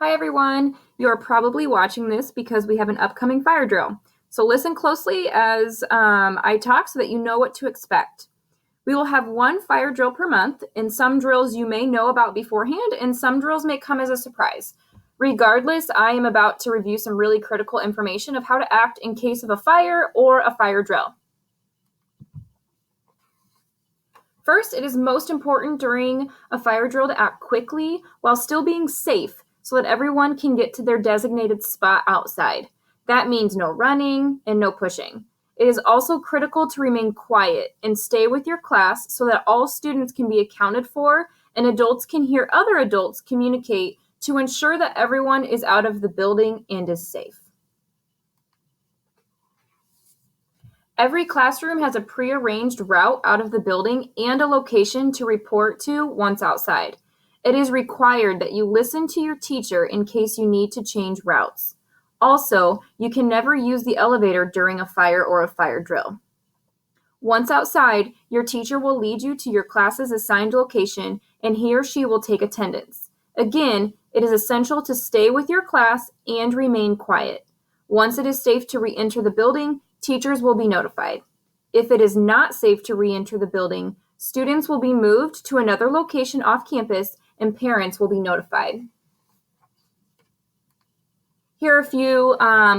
Hi everyone! You're probably watching this because we have an upcoming fire drill. So listen closely as I talk so that you know what to expect. We will have one fire drill per month, and some drills you may know about beforehand, and some drills may come as a surprise. Regardless, I am about to review some really critical information of how to act in case of a fire or a fire drill. First, it is most important during a fire drill to act quickly while still being safe so that everyone can get to their designated spot outside. That means no running and no pushing. It is also critical to remain quiet and stay with your class so that all students can be accounted for and adults can hear other adults communicate to ensure that everyone is out of the building and is safe. Every classroom has a prearranged route out of the building and a location to report to once outside. It is required that you listen to your teacher in case you need to change routes. Also, you can never use the elevator during a fire or a fire drill. Once outside, your teacher will lead you to your class's assigned location and he or she will take attendance. Again, it is essential to stay with your class and remain quiet. Once it is safe to re-enter the building, teachers will be notified. If it is not safe to re-enter the building, students will be moved to another location off campus and parents will be notified. Here are a few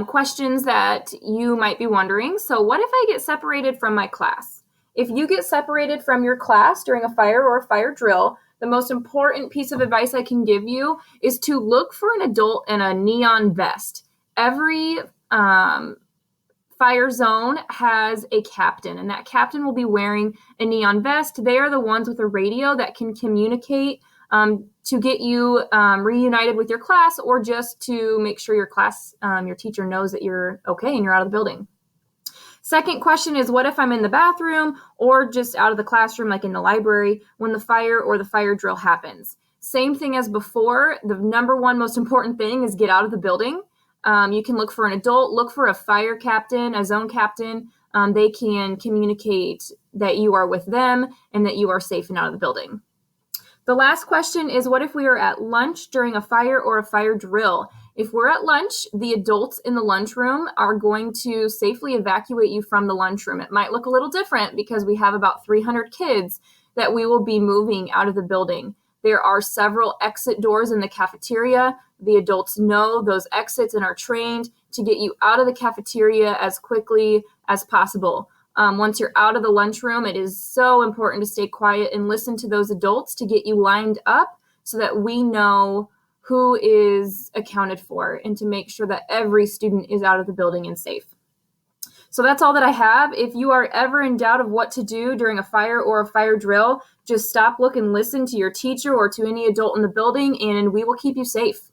questions that you might be wondering. So what if I get separated from my class? If you get separated from your class during a fire or a fire drill, the most important piece of advice I can give you is to look for an adult in a neon vest. Every fire zone has a captain, and that captain will be wearing a neon vest. They are the ones with a radio that can communicate to get you reunited with your class or just to make sure your class, your teacher knows that you're okay and you're out of the building. Second question is, what if I'm in the bathroom or just out of the classroom, like in the library, when the fire or the fire drill happens? Same thing as before. The number one most important thing is get out of the building. You can look for an adult, look for a fire captain, a zone captain. They can communicate that you are with them and that you are safe and out of the building. The last question is, what if we are at lunch during a fire or a fire drill? If we're at lunch, the adults in the lunchroom are going to safely evacuate you from the lunchroom. It might look a little different because we have about 300 kids that we will be moving out of the building. There are several exit doors in the cafeteria. The adults know those exits and are trained to get you out of the cafeteria as quickly as possible. Once you're out of the lunchroom, it is so important to stay quiet and listen to those adults to get you lined up so that we know who is accounted for and to make sure that every student is out of the building and safe. So that's all that I have. If you are ever in doubt of what to do during a fire or a fire drill, just stop, look, and listen to your teacher or to any adult in the building, and we will keep you safe.